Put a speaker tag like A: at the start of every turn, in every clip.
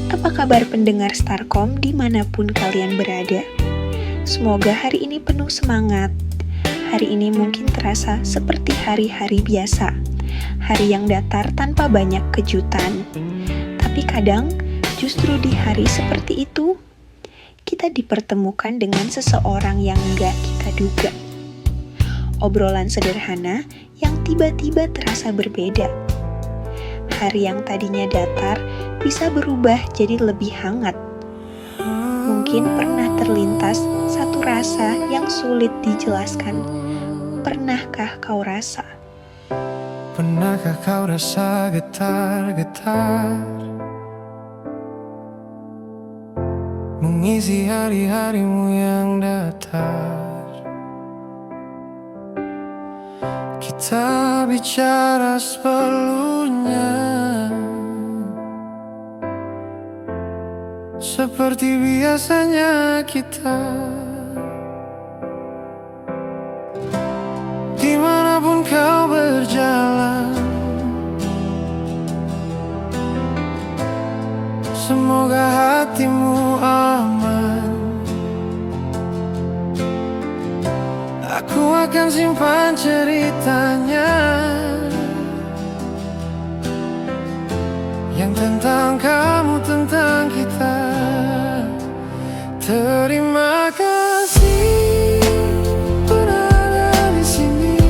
A: Apa kabar pendengar Starcom dimanapun kalian berada? Semoga hari ini penuh semangat. Hari ini mungkin terasa seperti hari-hari biasa. Hari yang datar tanpa banyak kejutan. Tapi kadang justru di hari seperti itu, kita dipertemukan dengan seseorang yang gak kita duga. Obrolan sederhana yang tiba-tiba terasa berbeda. Hari yang tadinya datar bisa berubah jadi lebih hangat. Mungkin pernah terlintas satu rasa yang sulit dijelaskan. Pernahkah kau rasa?
B: Pernahkah kau rasa getar-getar mengisi hari-harimu yang datar? Kita bicara seperlunya, seperti biasanya kita. Dimanapun kau berjalan, semoga hatimu aman. Aku akan simpan ceritanya yang tentang kamu, tentang kita. Terima kasih berada di sini.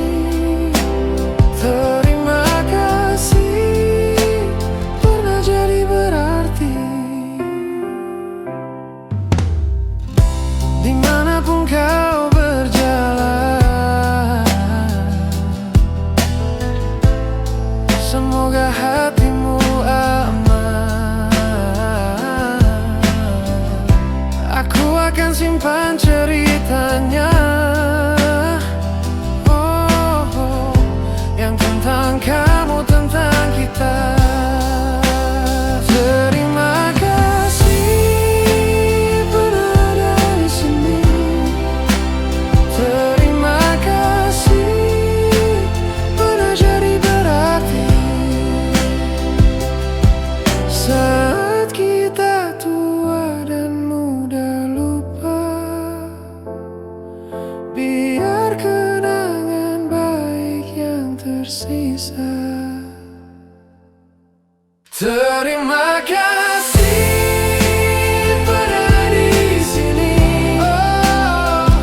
B: Terima kasih pernah jadi berarti. Dimanapun kau berjalan, semoga hatimu aman. Aku akan simpan ceritanya, yang tentang kamu, tentang kita. Terima kasih berada di sini. Terima kasih pernah jadi berarti. Saat kita tua dan mudah lupa, biar kenangan baik yang tersisa. Terima kasih pernah di sini.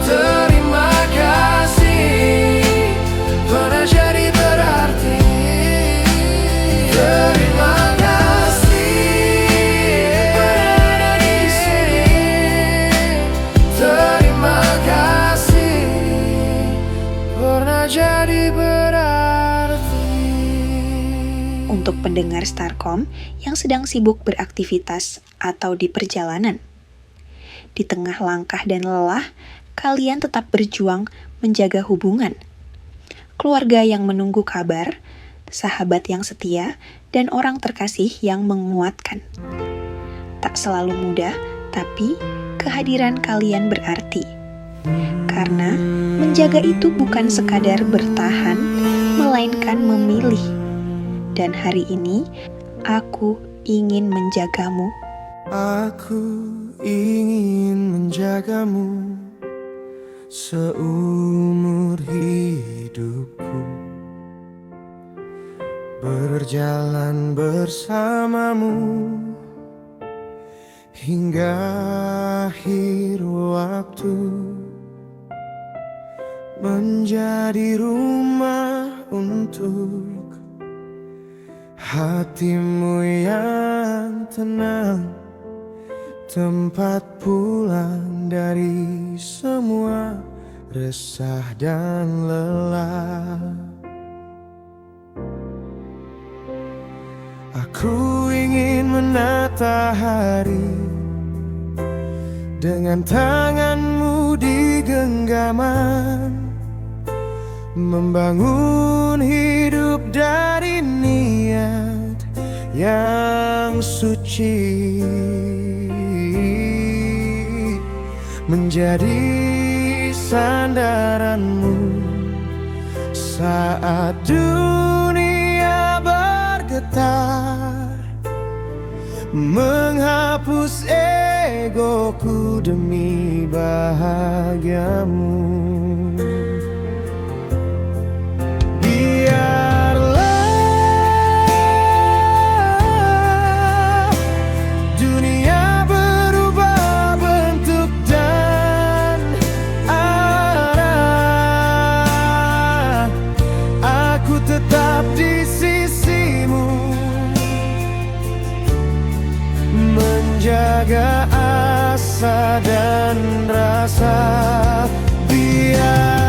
B: Terima kasih pernah jadi berarti. Terima kasih berada di sini. Terima kasih pernah jadi berarti.
A: Untuk pendengar Starcom yang sedang sibuk beraktivitas atau di perjalanan. Di tengah langkah dan lelah, kalian tetap berjuang menjaga hubungan. Keluarga yang menunggu kabar, sahabat yang setia, dan orang terkasih yang menguatkan. Tak selalu mudah, tapi kehadiran kalian berarti. Karena menjaga itu bukan sekadar bertahan, melainkan memilih. Dan hari ini, aku ingin menjagamu.
B: Aku ingin menjagamu seumur hidupku, berjalan bersamamu hingga akhir waktu, menjadi rumah untuk hatimu yang tenang, tempat pulang dari semua resah dan lelah. Aku ingin menata hari dengan tanganmu di genggaman, membangun hidup dari niat yang suci, menjadi sandaranmu saat dunia bergetar, menghapus egoku demi bahagiamu. Biarlah dunia berubah bentuk dan arah, aku tetap di sisimu, menjaga asa dan rasa. Biarlah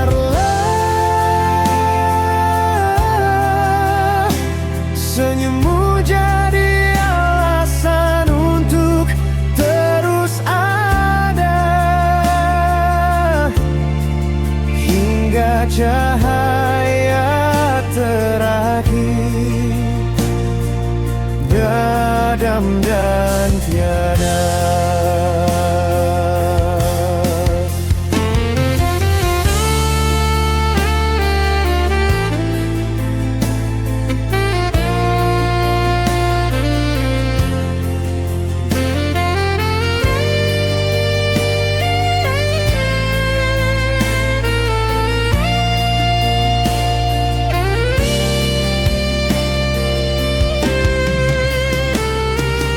B: senyummu jadi alasan untuk terus ada, hingga cahaya terakhir padam dan tiada.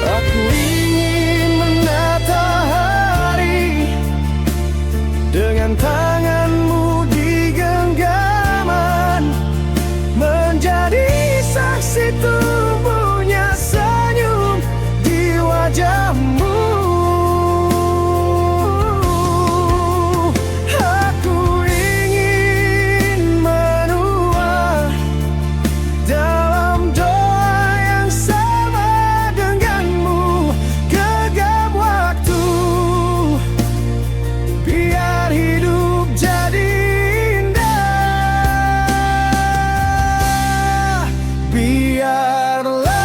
B: Aku ingin menata hari dengan tanganmu di genggaman, menjadi saksi tumbuhnya senyum di wajahmu. Aku ingin menua dalam doa yang sama denganmu, gegap waktu, biar hidup jadi indah. Biarlah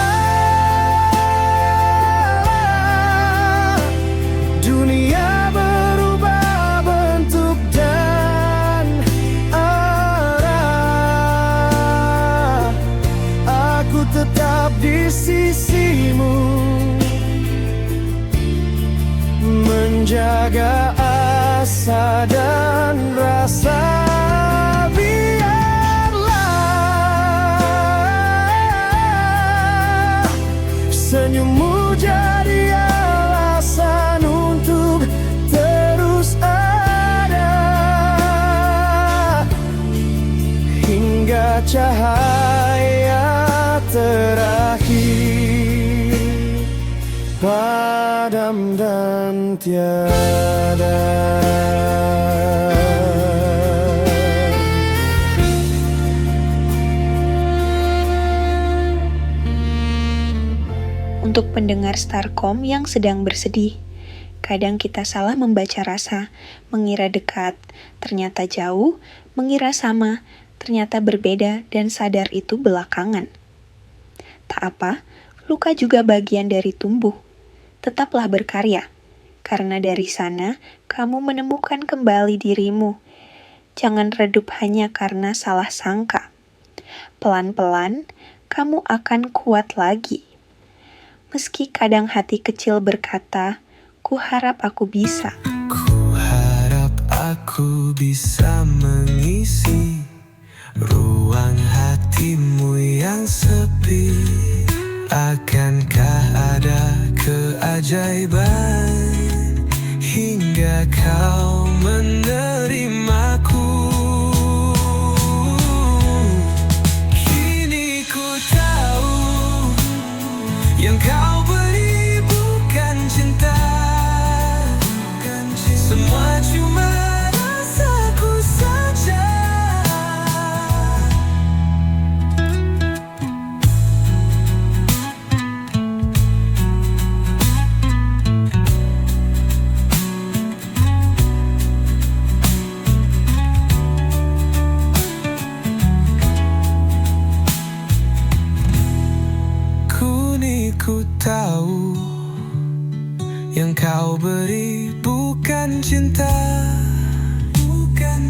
B: dunia berubah bentuk dan arah, aku tetap di sisimu, menjaga asa dan rasa. Biarlah senyummu jadi alasan untuk terus ada, hingga cahaya terakhir padam dan tiada.
A: Untuk pendengar Starcom yang sedang bersedih, kadang kita salah membaca rasa, mengira dekat, ternyata jauh, mengira sama, ternyata berbeda, dan sadar itu belakangan. Tak apa, luka juga bagian dari tumbuh. Tetaplah berkarya, karena dari sana kamu menemukan kembali dirimu. Jangan redup hanya karena salah sangka. Pelan-pelan, kamu akan kuat lagi. Meski kadang hati kecil berkata, ku harap aku bisa.
B: Ku harap aku bisa mengisi ruang hatimu yang sepi. Akankah ada keajaiban hingga kau menerimaku? Kini ku tahu yang kau beri bukan cinta, semua cuma rasaku saja. Ku tahu yang kau beri bukan cinta,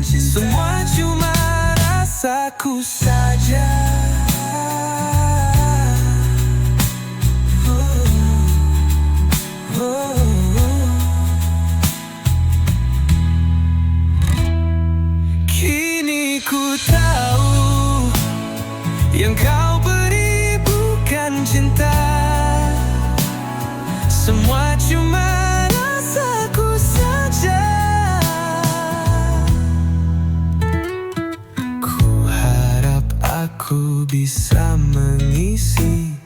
B: semua cuma rasaku saja. Semua cuma rasaku saja. Ku harap aku bisa mengisi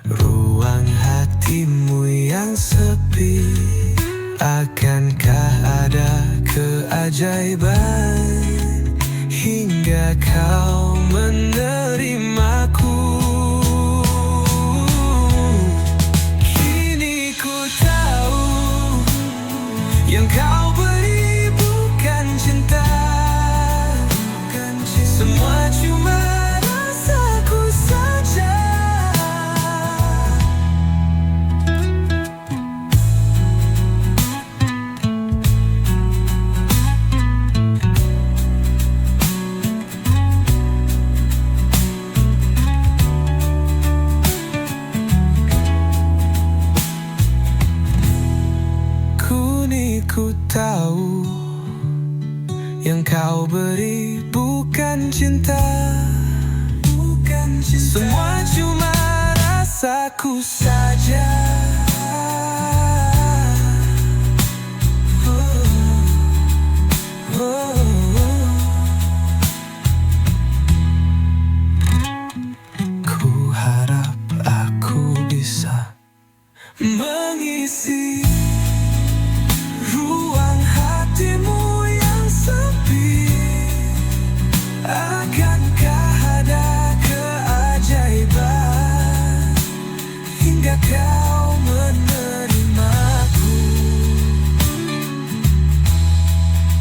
B: ruang hatimu yang sepi. Akankah ada keajaiban hingga kau menerimaku? Kini ku tahu yang kau beri bukan cinta. Semua cuma rasaku saja. Ku tahu yang kau beri bukan cinta. Semua cuma rasaku saja. Ku harap aku bisa mengisi ruang hatimu yang sepi. Akankah ada keajaiban hingga kau menerimaku?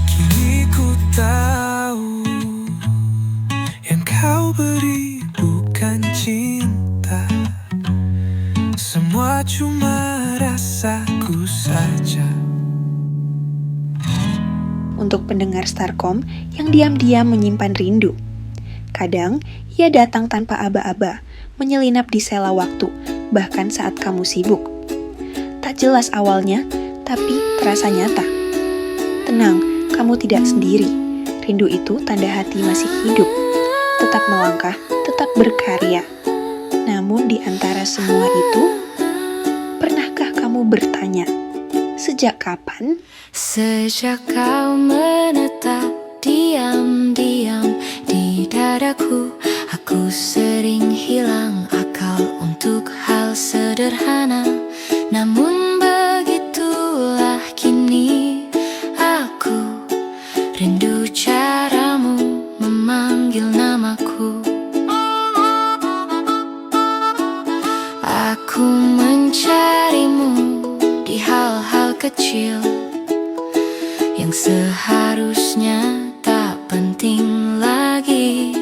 B: Kini ku tahu yang kau beri bukan cinta. Semua cuma rasaku saja.
A: Untuk pendengar Starcom yang diam-diam menyimpan rindu. Kadang, ia datang tanpa aba-aba, menyelinap di sela waktu, bahkan saat kamu sibuk. Tak jelas awalnya, tapi terasa nyata. Tenang, kamu tidak sendiri. Rindu itu tanda hati masih hidup. Tetap melangkah, tetap berkarya. Namun di antara semua itu, pernahkah kamu bertanya, sejak kapan?
C: Sejak kau menetap diam-diam di dadaku, aku sering hilang akal untuk hal sederhana. Namun begitulah kini aku rindu caramu memanggil namaku. Aku mencarimu di hal-hal kecil yang seharusnya tak penting lagi.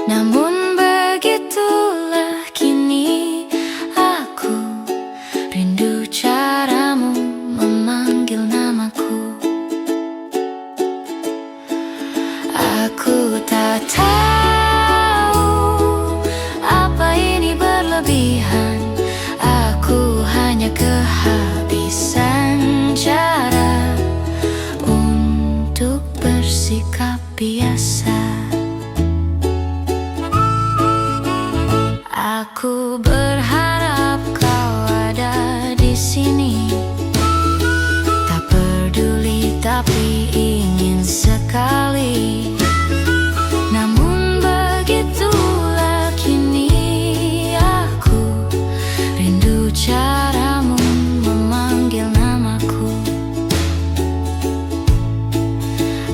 C: Namun begitulah kini aku rindu caramu memanggil namaku. Aku tak tahu apa ini berlebihan. Aku hanya kehabisan cara untuk bersikap biasa. Aku berharap kau ada di sini. Tak peduli tapi ingin sekali. Namun begitulah kini aku rindu caramu memanggil namaku.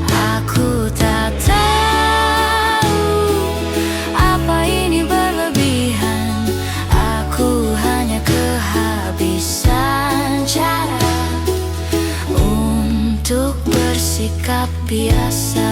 C: Aku tak tahu apa ini berlebihan. Aku hanya kehabisan cara untuk bersikap biasa.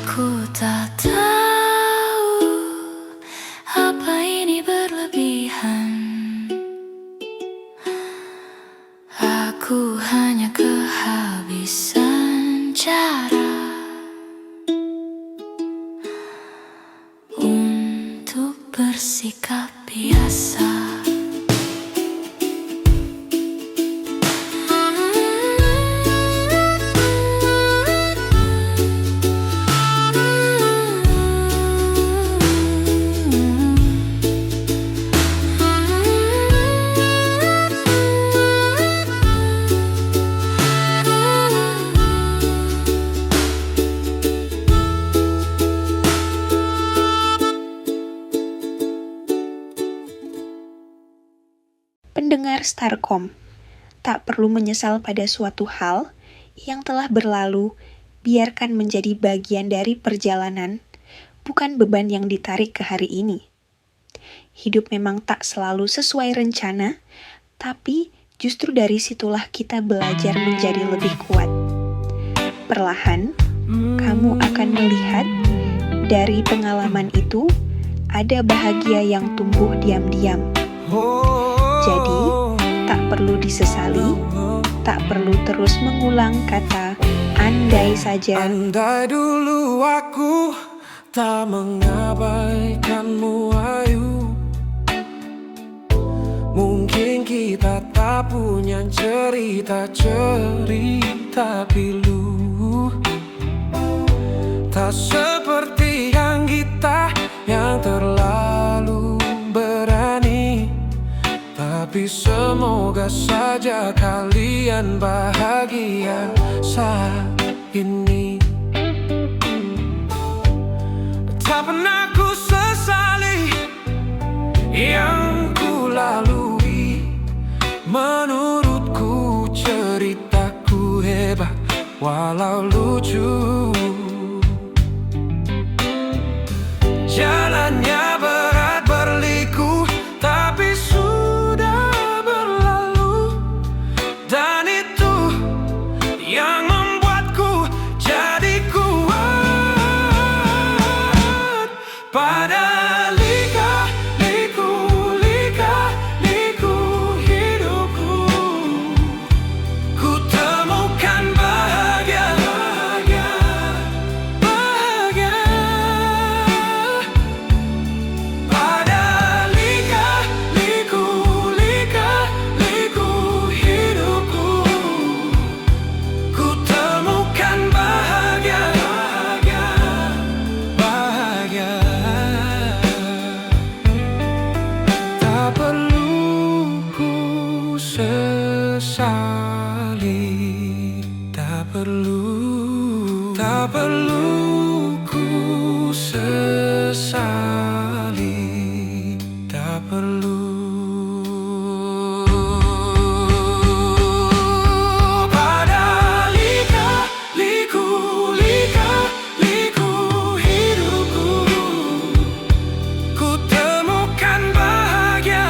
C: Aku tak tahu apa bersikap biasa.
A: Pendengar Starkom, tak perlu menyesal pada suatu hal yang telah berlalu, biarkan menjadi bagian dari perjalanan, bukan beban yang ditarik ke hari ini. Hidup memang tak selalu sesuai rencana, tapi justru dari situlah kita belajar menjadi lebih kuat. Perlahan, kamu akan melihat dari pengalaman itu ada bahagia yang tumbuh diam-diam. Jadi, tak perlu disesali, tak perlu terus mengulang kata andai saja.
B: Andai dulu aku tak mengabaikanmu, ayu, mungkin kita tak punya cerita-cerita pilu. Tak seperti yang kita yang terlalu berani. Tapi semoga saja kalian bahagia saat ini. Tak pernah ku sesali yang ku lalui. Menurutku ceritaku hebat walau lucu. Jalannya berat berliku, tapi sudah berlalu. Dan itu yang membuatku jadi kuat. Pada lika-liku hidupku, ku temukan bahagia. Pada lika-liku hidupku, ku temukan bahagia. Tak perlu ku sesali, tak perlu ku sesali, tak perlu. Pada lika-liku hidupku, ku temukan bahagia.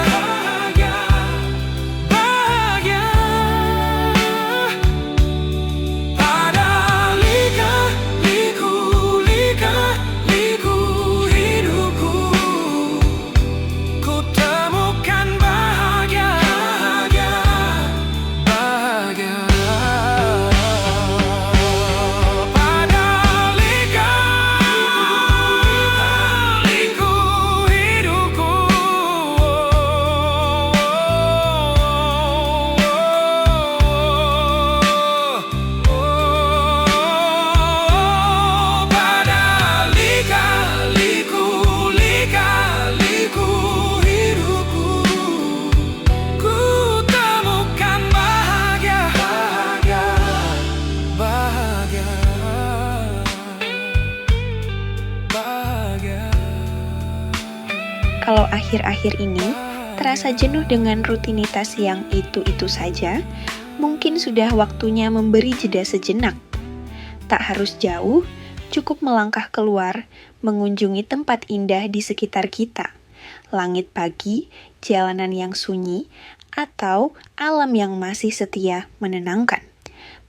B: Pada lika-liku hidupku, ku temukan bahagia. Pada lika-liku hidupku, pada lika-liku hidupku, ku temukan bahagia.
A: Kalau akhir-akhir ini terasa jenuh dengan rutinitas yang itu-itu saja, mungkin sudah waktunya memberi jeda sejenak. Tak harus jauh, cukup melangkah keluar, mengunjungi tempat indah di sekitar kita. Langit pagi, jalanan yang sunyi, atau alam yang masih setia menenangkan.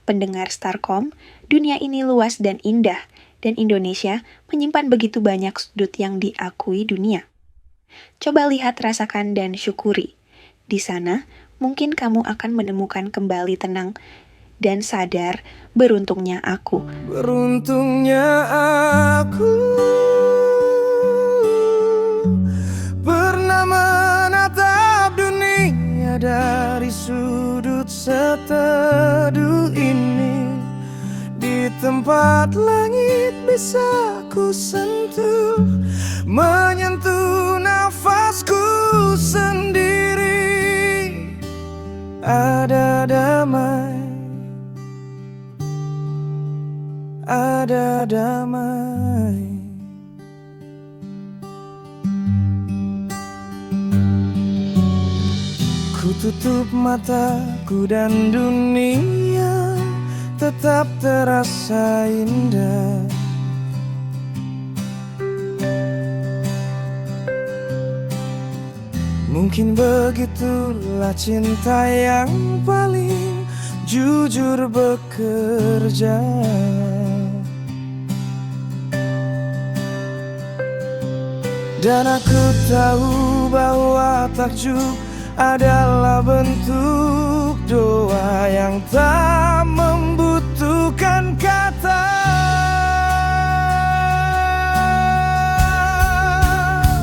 A: Pendengar Starkom, dunia ini luas dan indah, dan Indonesia menyimpan begitu banyak sudut yang diakui dunia. Coba lihat, rasakan, dan syukuri. Di sana, mungkin kamu akan menemukan kembali tenang dan sadar, beruntungnya aku.
B: Beruntungnya aku
D: seteduh ini. Di tempat langit bisa ku sentuh, menyentuh nafasku sendiri. Ada damai, ada damai. Ku tutup mataku dan dunia tetap terasa indah. Mungkin begitulah cinta yang paling jujur bekerja. Dan aku tahu bahwa takjub adalah bentuk doa yang tak membutuhkan kata.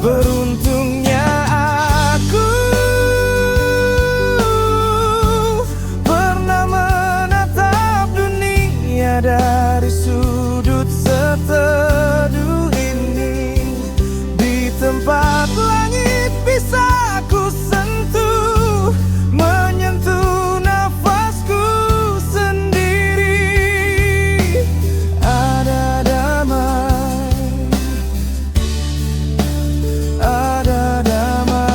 D: Beruntungnya aku pernah menatap dunia dari sudut seteduh ini. Di tempat langit bisa ku sentuh, menyentuh nafasku sendiri. Ada damai, ada damai.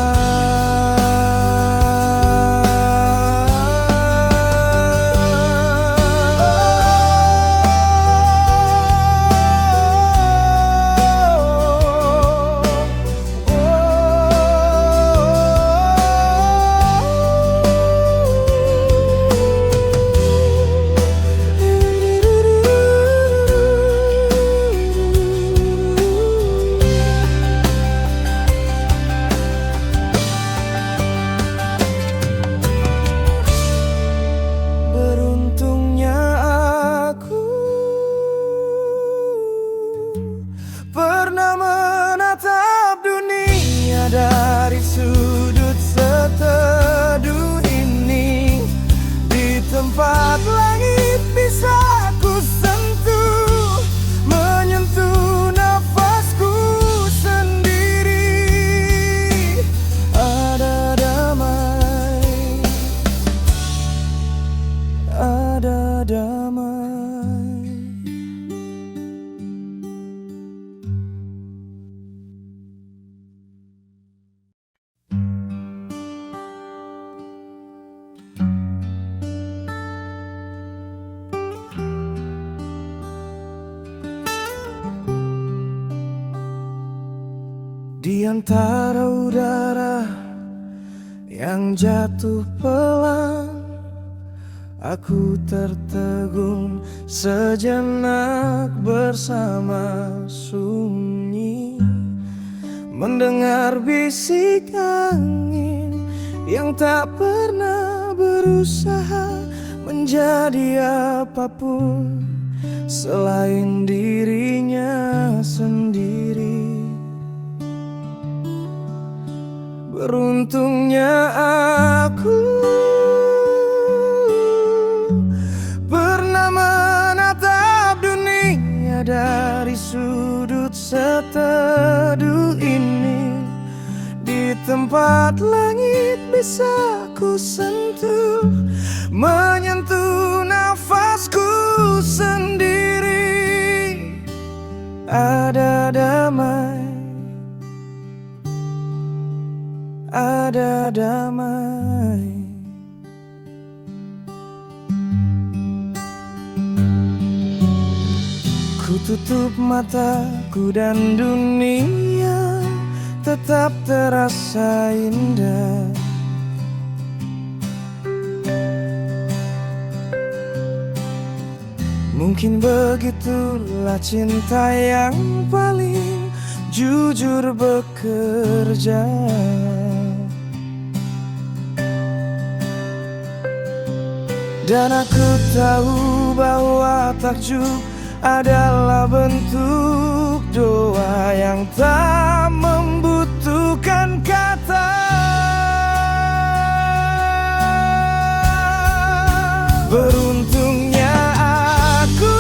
D: Beruntungnya aku pernah menatap dunia dari sudut seteduh ini. Di tempat langit bisa ku sentuh, menyentuh nafasku sendiri. Ada damai, ada damai. Di antara udara yang jatuh pelan, aku tertegun sejenak bersama sunyi, mendengar bisik angin yang tak pernah berusaha menjadi apapun selain dirinya sendiri. Beruntungnya aku pernah menatap dunia dari sudut seteduh ini. Di tempat langit bisa ku sentuh, menyentuh nafasku sendiri. Ada damai, ada damai. Ku tutup mataku dan dunia tetap terasa indah. Mungkin begitulah cinta yang paling jujur bekerja. Dan aku tahu bahwa takjub adalah bentuk doa yang tak membutuhkan kata. Beruntungnya aku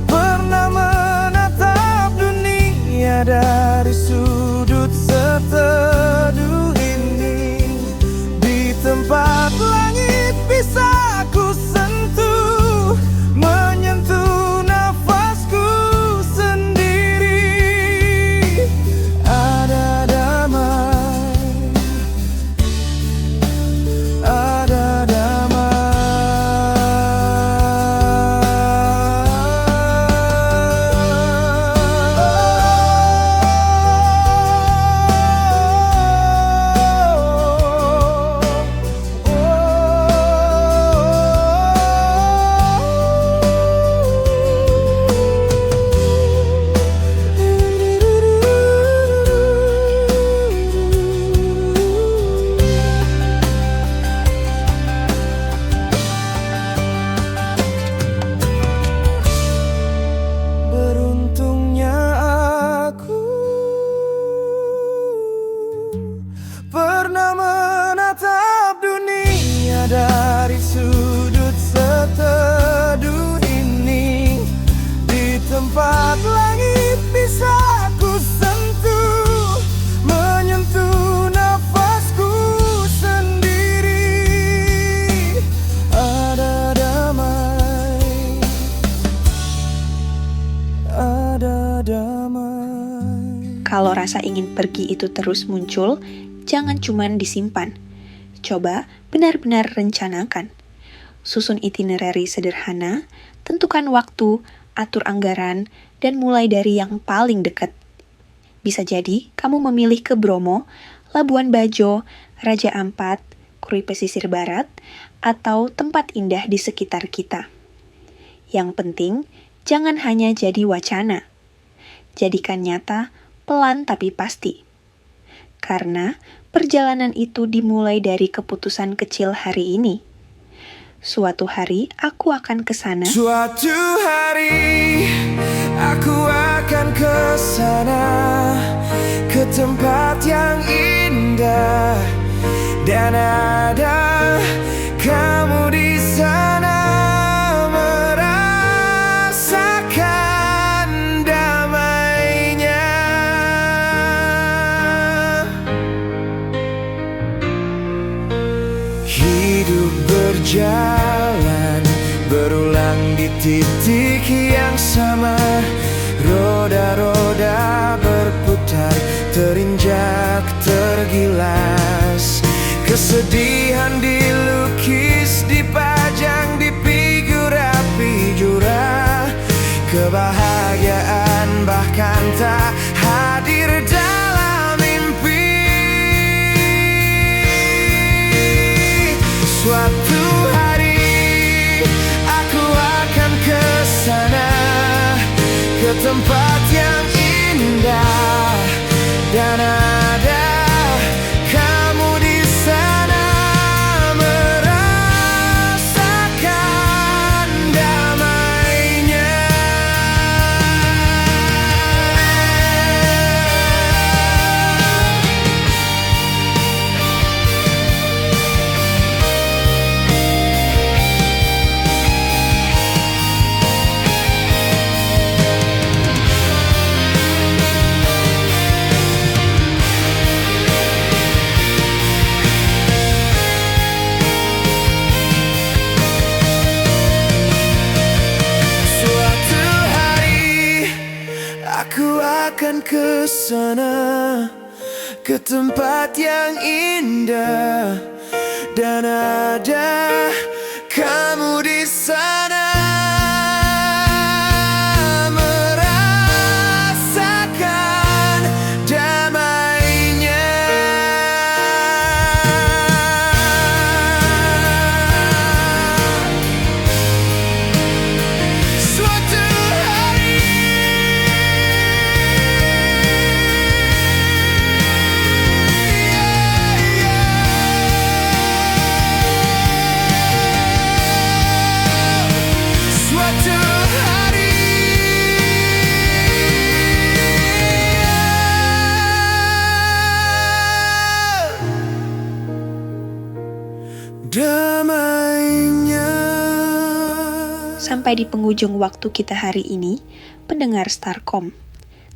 D: pernah menatap dunia dari sudut seteduh ini. Di tempat langit bisa ku sentuh, menyentuh nafasku sendiri. Ada damai, ada beruntungnya aku pernah menatap dunia dari sudut seteduh ini. Di tempat langit bisa ku sentuh, menyentuh nafasku sendiri. Ada damai, ada damai.
A: Kalau rasa ingin pergi itu terus muncul, jangan cuman disimpan. Coba benar-benar rencanakan. Susun itinerary sederhana, tentukan waktu, atur anggaran, dan mulai dari yang paling dekat. Bisa jadi kamu memilih ke Bromo, Labuan Bajo, Raja Ampat, Krui Pesisir Barat, atau tempat indah di sekitar kita. Yang penting, jangan hanya jadi wacana. Jadikan nyata, pelan tapi pasti. Karena perjalanan itu dimulai dari keputusan kecil hari ini. Suatu hari aku akan ke sana.
D: Suatu hari aku akan ke sana, ke tempat yang indah, dan ada kamu di sana, merasakan damainya. Hidup berjalan berulang di titik yang sama, roda-roda berputar, terinjak, tergilas. Kesedihan dilukis, dipajang di figurafi jurah. Kebahagiaan bahkan tak hadir dalam mimpi. Suatu hari aku akan ke sana, ke tempat yang indah, dan ada kamu di sana, merasakan damainya. Suatu hari aku akan ke sana, ke tempat yang indah, dan ada kamu di sana, merasakan damainya. Suatu hari
A: Sampai di penghujung waktu kita hari ini, pendengar Starkom.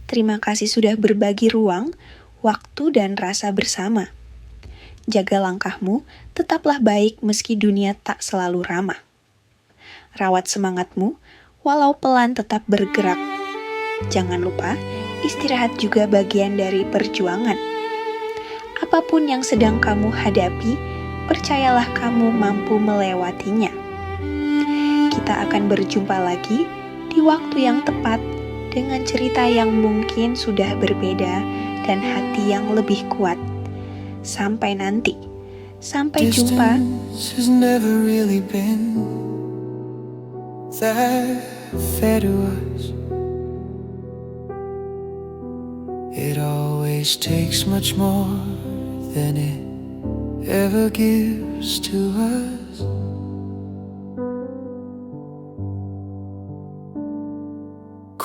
A: Terima kasih sudah berbagi ruang, waktu, dan rasa bersama. Jaga langkahmu, tetaplah baik meski dunia tak selalu ramah. Rawat semangatmu, walau pelan tetap bergerak. Jangan lupa, istirahat juga bagian dari perjuangan. Apapun yang sedang kamu hadapi, percayalah kamu mampu melewatinya. Kita akan berjumpa lagi di waktu yang tepat dengan cerita yang mungkin sudah berbeda dan hati yang lebih kuat. Sampai nanti. Sampai jumpa.
D: Distance has never really been that fair to us. It always takes much more than it ever gives to us.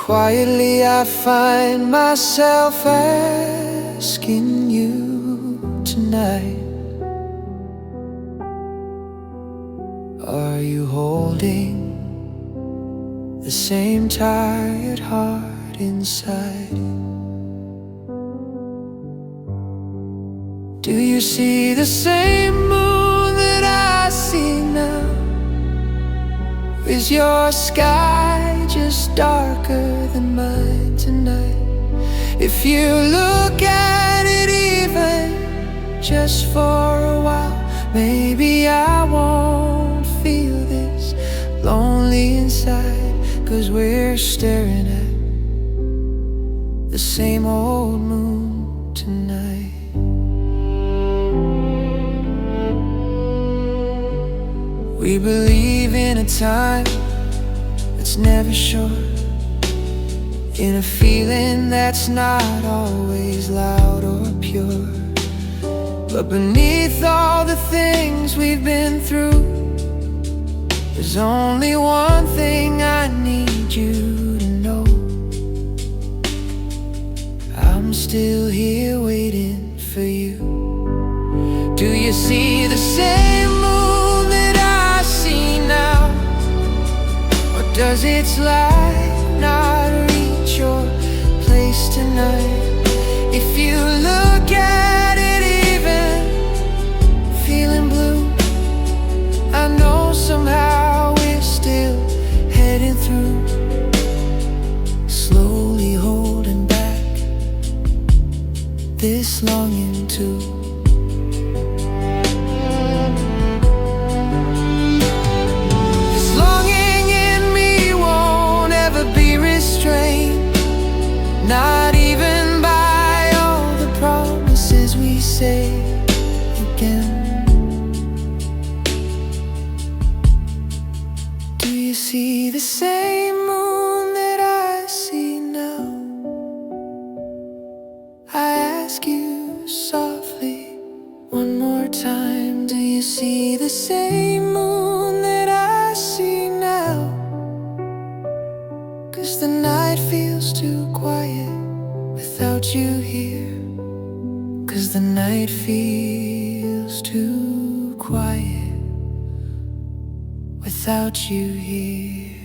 D: Quietly I find myself asking you tonight, are you holding the same tired heart inside? Do you see the same moon that I see now? Is your sky just darker than mine tonight? If you look at it even just for a while, maybe I won't feel this lonely inside, 'cause we're staring at the same old moon tonight. We believe in a time that's never short, in a feeling that's not always loud or pure. But beneath all the things we've been through, there's only one thing I need you to know. I'm still here waiting for you. Do you see the same moon that I see now? Or does its light not reach your place tonight? If you look at it even feeling blue, I know somehow we're still heading through, slowly holding back this longing too. This longing in me won't ever be restrained, not even by all the promises we say again. Do you see the same moon that I see now? I ask you softly one more time. Do you see the same moon that I see now? 'Cause the night feels too quiet without you here. 'Cause the night feels too quiet without you here.